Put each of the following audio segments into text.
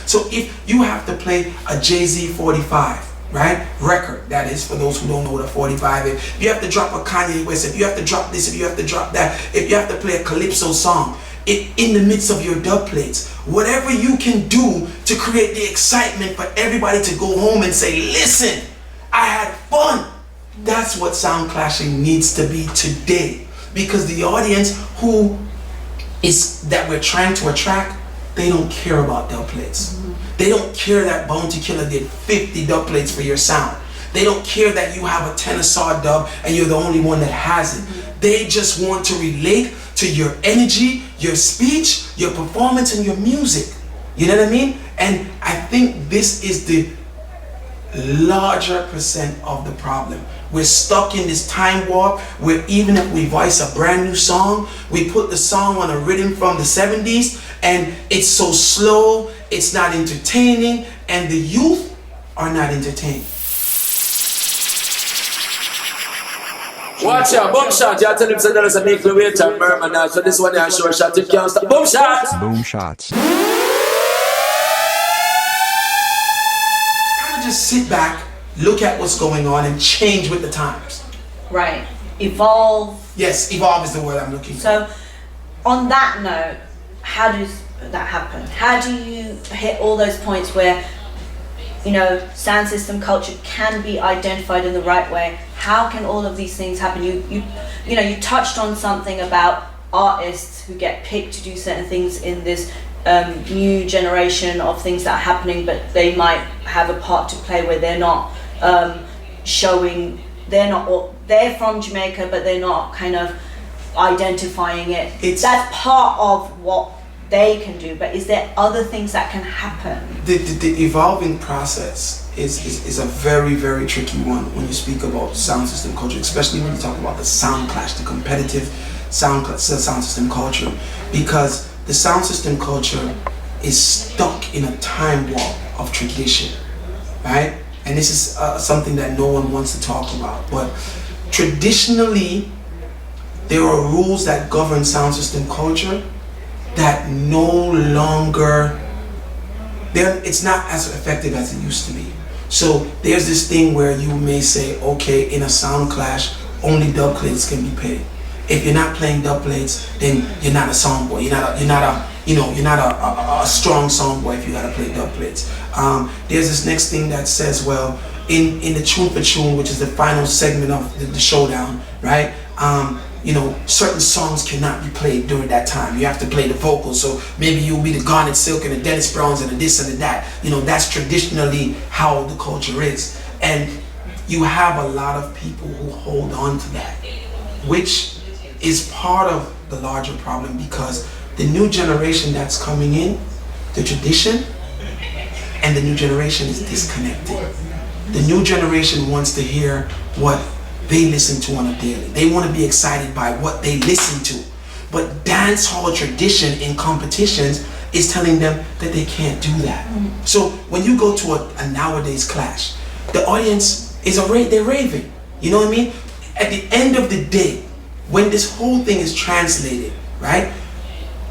So if you have to play a Jay-Z 45, right, record, that is, for those who don't know what a 45 is, if you have to drop a Kanye West, if you have to drop this, if you have to drop that, if you have to play a Calypso song, in the midst of your dub plates, whatever you can do to create the excitement for everybody to go home and say, listen, I had fun. That's what sound clashing needs to be today, because the audience that we're trying to attract, they don't care about dub plates. They don't care that Bounty Killer did 50 dub plates for your sound. They don't care that you have a tenor saw dub and you're the only one that has it. They just want to relate to your energy, your speech, your performance, and your music. You know what I mean? And I think this is the larger percent of the problem. We're stuck in this time warp where even if we voice a brand new song, we put the song on a rhythm from the 70s and it's so slow, it's not entertaining, and the youth are not entertained. Watch out, boom shot. You tell him say there's a make the way to Merman now. So this one is a sure shot. Him can't stop. Boom shots. Boom shots. Kind of just sit back, look at what's going on, and change with the times. Right. Evolve. Yes, evolve is the word I'm looking for. So, on that note, how does that happen? How do you hit all those points where, you know, sound system culture can be identified in the right way? How can all of these things happen? You touched on something about artists who get picked to do certain things in this new generation of things that are happening, but they might have a part to play where they're not they're from Jamaica, but they're not kind of identifying it. That's part of what they can do, but is there other things that can happen? The evolving process is a very, very tricky one when you speak about sound system culture, especially when you talk about the sound clash, the competitive sound system culture, because the sound system culture is stuck in a time warp of tradition, right? And this is something that no one wants to talk about, but traditionally there are rules that govern sound system culture that no longer, it's not as effective as it used to be. So there's this thing where you may say, okay, in a sound clash, only dub plates can be played. If you're not playing dub plates, then you're not a song boy. You're not a strong song boy if you gotta play dub plates. There's this next thing that says, well, in the tune for tune, which is the final segment of the showdown, right? Certain songs cannot be played during that time. You have to play the vocals. So maybe you'll be the Garnet Silk and the Dennis Browns and the this and the that. That's traditionally how the culture is. And you have a lot of people who hold on to that, which is part of the larger problem, because the new generation that's coming in, the tradition and the new generation is disconnected. The new generation wants to hear what they listen to on a daily. They want to be excited by what they listen to. But dance hall tradition in competitions is telling them that they can't do that. So when you go to a nowadays clash, the audience they're raving. You know what I mean? At the end of the day, when this whole thing is translated, right?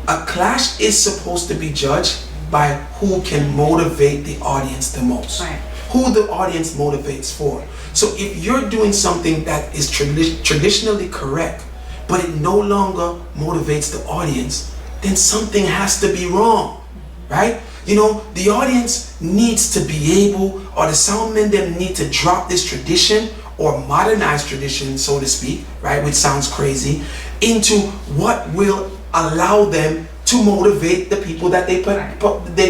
A clash is supposed to be judged by who can motivate the audience the most. Right. Who the audience motivates for. So if you're doing something that is traditionally correct, but it no longer motivates the audience, then something has to be wrong, right? The audience needs to be able, or the soundmen them need to drop this tradition or modernize tradition, so to speak, right, which sounds crazy, into what will allow them to motivate the people that they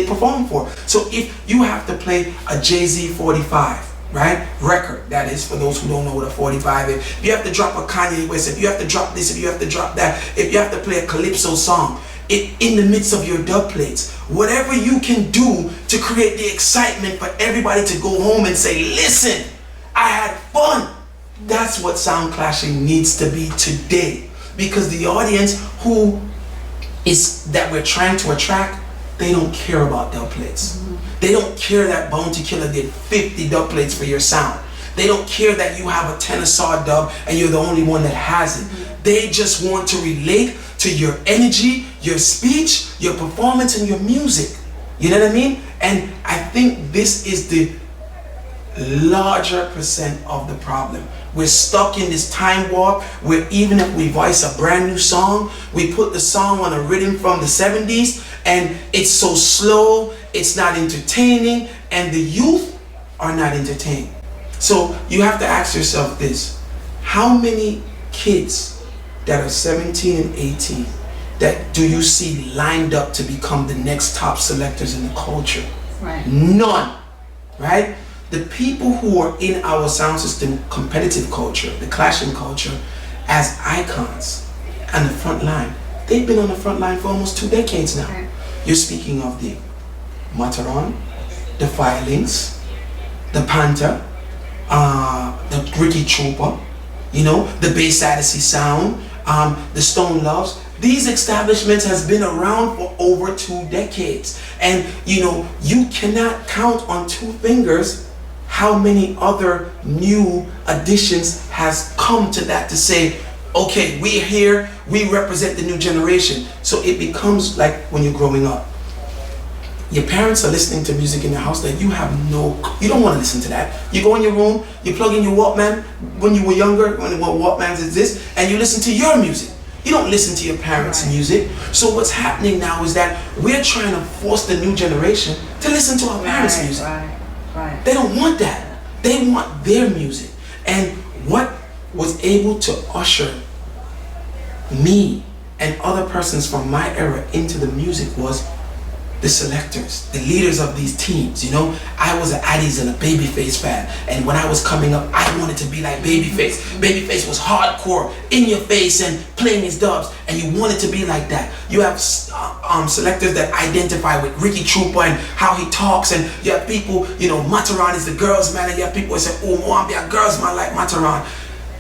perform for. So if you have to play a Jay-Z 45, right, record, that is, for those who don't know what a 45 is, if you have to drop a Kanye West, if you have to drop this, if you have to drop that, if you have to play a Calypso song, in the midst of your dub plates, whatever you can do to create the excitement for everybody to go home and say, listen, I had fun. That's what sound clashing needs to be today, because the audience that we're trying to attract, they don't care about dub plates. They don't care that Bounty Killer did 50 dub plates for your sound. They don't care that you have a tenor saw dub and you're the only one that has it. They just want to relate to your energy, your speech, your performance, and your music. You know what I mean? And I think this is the larger percent of the problem. We're stuck in this time warp where even if we voice a brand new song, we put the song on a rhythm from the 70s and it's so slow, it's not entertaining, and the youth are not entertained. So you have to ask yourself this: how many kids that are 17 and 18 that do you see lined up to become the next top selectors in the culture? Right. None, right? The people who are in our sound system competitive culture, the clashing culture, as icons on the front line, they've been on the front line for almost 2 decades now. Right. You're speaking of the Mataran, the Firelings, the Panther, the Ricky Trooper, you know, the Bass Odyssey Sound, the Stone Loves. These establishments has been around for over 2 decades. And you know, you cannot count on 2 fingers how many other new additions has come to that to say, okay, we're here, we represent the new generation. So it becomes like when you're growing up, your parents are listening to music in the house that you don't want to listen to that. You go in your room, you plug in your Walkman when you were younger, when Walkmans exist, and you listen to your music. You don't listen to your parents' music. So what's happening now is that we're trying to force the new generation to listen to our parents' music. Right. They don't want that. They want their music. And what was able to usher me and other persons from my era into the music was the selectors, the leaders of these teams. You know, I was an Addies and a Babyface fan, and when I was coming up, I wanted to be like Babyface. Babyface was hardcore, in your face, and playing his dubs, and you wanted to be like that. You have selectors that identify with Ricky Trooper and how he talks, and you have people, you know, Mataran is the girls' man, and you have people who say, oh, I want to be a girls' man like Mataran.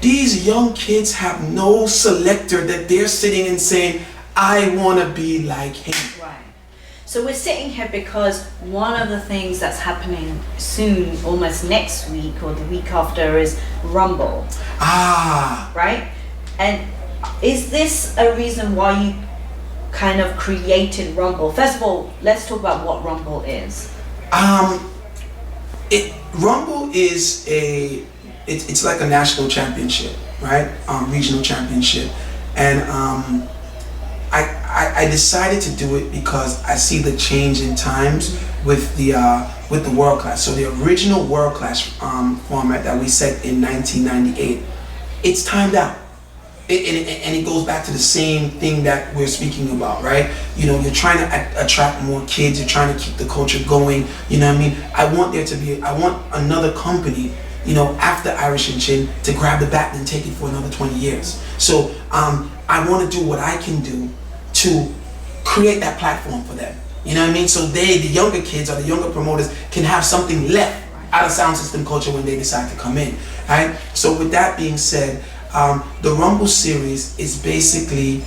These young kids have no selector that they're sitting and saying, I want to be like him. Right. So we're sitting here because one of the things that's happening soon, almost next week or the week after, is Rumble. Right? And is this a reason why you kind of created Rumble? First of all, let's talk about what Rumble is. Rumble is it's like a national championship, right? Regional championship. And I decided to do it because I see the change in times with the World Clash. So the original World Clash format that we set in 1998, it's timed out. And it goes back to the same thing that we're speaking about, right? You know, you're trying to attract more kids, you're trying to keep the culture going, you know what I mean? I want another company, you know, after Irish and Chin to grab the bat and take it for another 20 years. So I want to do what I can do to create that platform for them. You know what I mean? So the younger kids or the younger promoters can have something left out of sound system culture when they decide to come in, right? So with that being said, the Rumble series is basically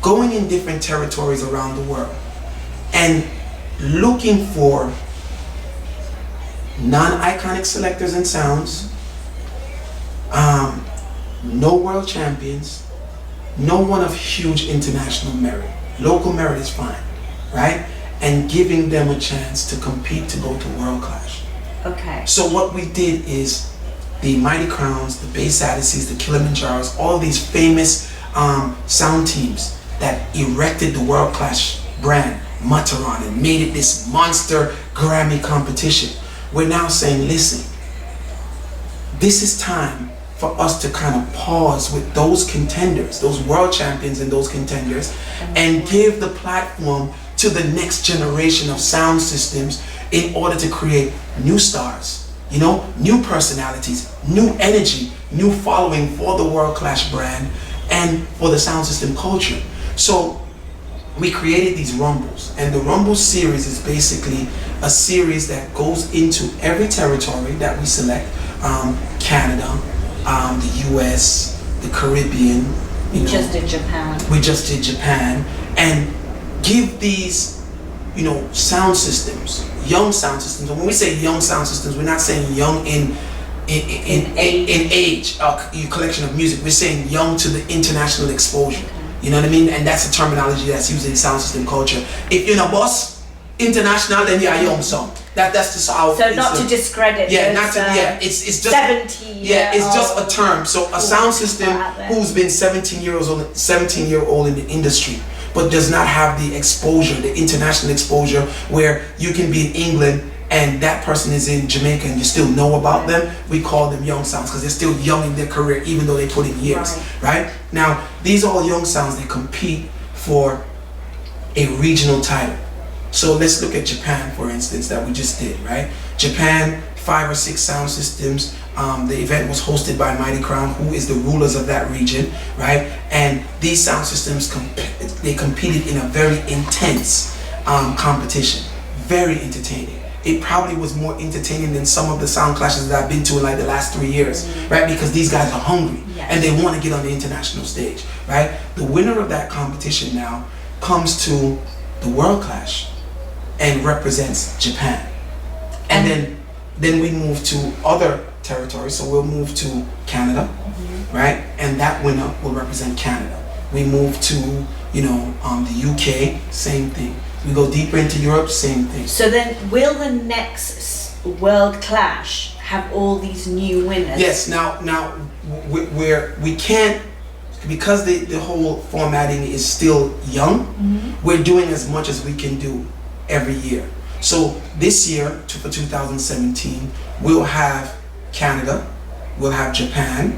going in different territories around the world and looking for non-iconic selectors and sounds, no world champions, no one of huge international merit. Local merit is fine, right? And giving them a chance to compete to go to World Clash. Okay. So what we did is the Mighty Crowns, the Bass Odysseys, the Kilimanjaros, all these famous sound teams that erected the World Clash brand, Mataran, and made it this monster Grammy competition. We're now saying, listen, this is time for us to kind of pause with those contenders, those world champions and those contenders, and give the platform to the next generation of sound systems in order to create new stars, you know, new personalities, new energy, new following for the World Clash brand and for the sound system culture. So we created these Rumbles, and the Rumble series is basically a series that goes into every territory that we select, Canada, the US, the Caribbean. We just did Japan. And give these, you know, sound systems, young sound systems. And when we say young sound systems, we're not saying young in age, your collection of music. We're saying young to the international exposure. You know what I mean? And that's a terminology that's used in sound system culture. If you're in a bus, International, then yeah, young song. That's just how. So not to discredit. Yeah, those, not to. Yeah, it's just 70. Yeah, it's just a term. So a sound system who's been 17 years old, 17-year-old in the industry, but does not have the exposure, the international exposure, where you can be in England and that person is in Jamaica and you still know about them. We call them young sounds because they're still young in their career, even though they put in years. Right? Now, these are all young sounds. They compete for a regional title. So let's look at Japan, for instance, that we just did, right? Japan, 5 or 6 sound systems. The event was hosted by Mighty Crown, who is the rulers of that region, right? And these sound systems, they competed in a very intense competition, very entertaining. It probably was more entertaining than some of the sound clashes that I've been to in like the last 3 years, right? Because these guys are hungry and they want to get on the international stage, right? The winner of that competition now comes to the World Clash and represents Japan. And then we move to other territories. So we'll move to Canada, right? And that winner will represent Canada. We move to, the UK, same thing. We go deeper into Europe, same thing. So then will the next World Clash have all these new winners? Yes, now we can't, because the whole formatting is still young, we're doing as much as we can do every year. So this year, for 2017, we'll have Canada, we'll have Japan,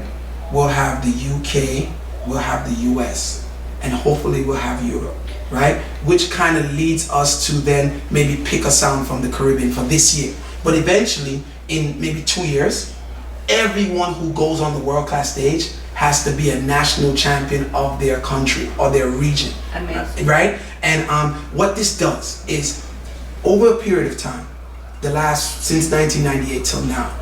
we'll have the UK, we'll have the US, and hopefully we'll have Europe, right? Which kind of leads us to then maybe pick a sound from the Caribbean for this year. But eventually, in maybe 2 years, everyone who goes on the world class stage has to be a national champion of their country or their region. Amazing. Right? And what this does is, over a period of time, since 1998 till now,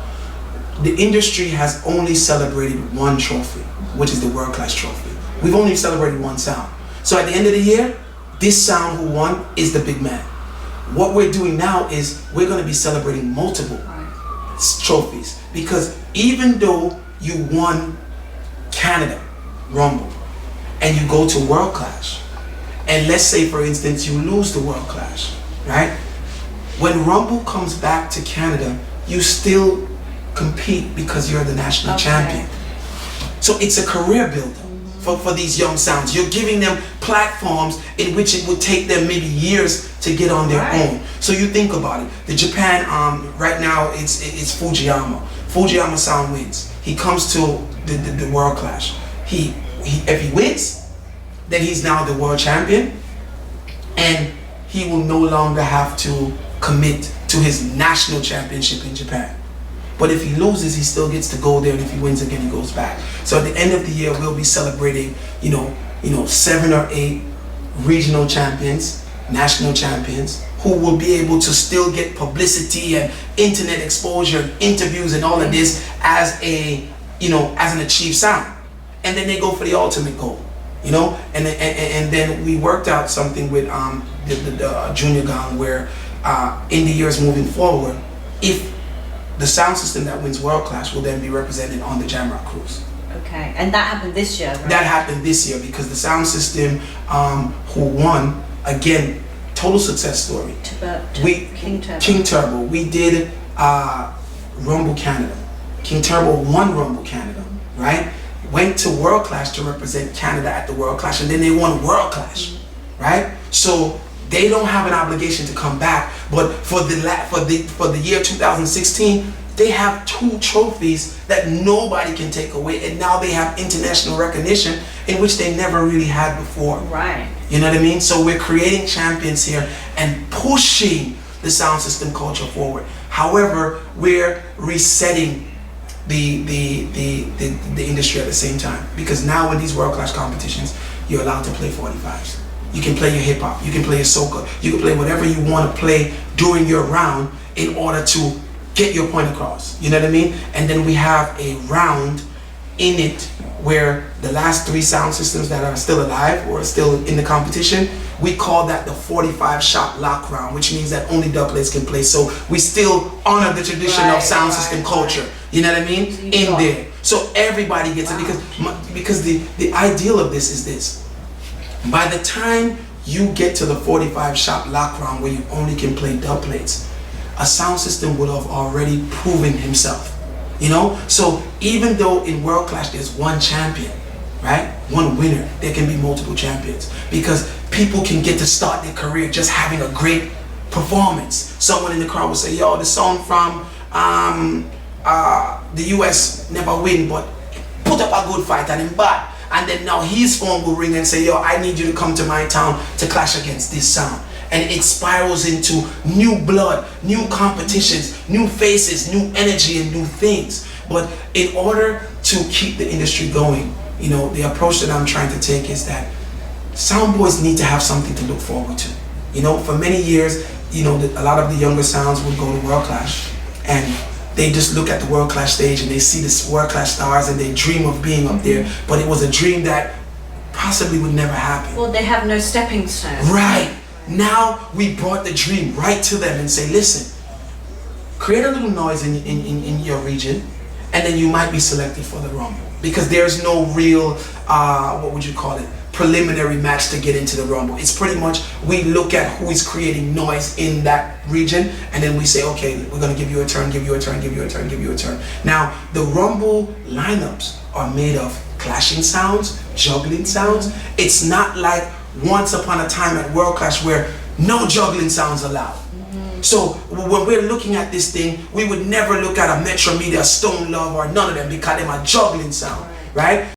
the industry has only celebrated one trophy, which is the World Class Trophy. We've only celebrated one sound. So at the end of the year, this sound who won is the big man. What we're doing now is we're going to be celebrating multiple trophies, because even though you won Canada Rumble and you go to World Clash, and let's say for instance you lose the World Clash, right? When Rumble comes back to Canada, you still compete because you're the national champion. So it's a career builder for these young sounds. You're giving them platforms in which it would take them maybe years to get on their own. So you think about it. The Japan, right now it's Fujiyama. Fujiyama sound wins. He comes to the World Clash. If he wins, then he's now the world champion, and he will no longer have to commit to his national championship in Japan. But if he loses, he still gets to go there, and if he wins again, he goes back. So at the end of the year, we'll be celebrating, 7 or 8 regional champions, national champions, who will be able to still get publicity and internet exposure, interviews, and all of this as as an achieved sound. And then they go for the ultimate goal, and then we worked out something with the Junior Gong, where in the years moving forward, if the sound system that wins World Clash will then be represented on the Jamrock Cruise. Okay, and that happened this year, right? That happened this year because the sound system who won, again, total success story. King Turbo. We did Rumble Canada. King Turbo won Rumble Canada, right? Went to World Clash to represent Canada at the World Clash, and then they won World Clash, right? So they don't have an obligation to come back, but for the year 2016, they have 2 trophies that nobody can take away, and now they have international recognition in which they never really had before. Right. You know what I mean? So we're creating champions here and pushing the sound system culture forward. However, we're resetting the industry at the same time, because now in these World Clash competitions, you're allowed to play 45s. You can play your hip hop, you can play your soca, you can play whatever you want to play during your round in order to get your point across. You know what I mean? And then we have a round in it where the last 3 sound systems that are still alive or still in the competition, we call that the 45 shot lock round, which means that only doublets can play. So we still honor the tradition of sound system culture. You know what I mean? In there. So everybody gets it, because the ideal of this is this. By the time you get to the 45 shot lock round where you only can play dub plates, a sound system would have already proven himself. You know, so even though in World Clash there's one champion, right? One winner, there can be multiple champions because people can get to start their career just having a great performance. Someone in the crowd will say, yo, the song from the US never win, but put up a good fight and him bad. And then now his phone will ring and say, yo, I need you to come to my town to clash against this sound. And it spirals into new blood, new competitions, new faces, new energy, and new things. But in order to keep the industry going, you know, the approach that I'm trying to take is that sound boys need to have something to look forward to. You know, for many years, you know, a lot of the younger sounds would go to World Clash and they just look at the World Clash stage and they see this World Clash stars and they dream of being up there, but it was a dream that possibly would never happen. Well, they have no stepping stone. Right. Now we brought the dream right to them and say, listen, create a little noise in your region and then you might be selected for the Rumble. Because there's no real, what would you call it, preliminary match to get into the Rumble. It's pretty much, we look at who is creating noise in that region and then we say, okay, we're going to give you a turn, give you a turn, give you a turn, give you a turn. Now, the Rumble lineups are made of clashing sounds, juggling sounds. It's not like once upon a time at World Clash where no juggling sounds allowed. So when we're looking at this thing, we would never look at a Metro Media, Stone Love, or none of them because they're a juggling sound, right?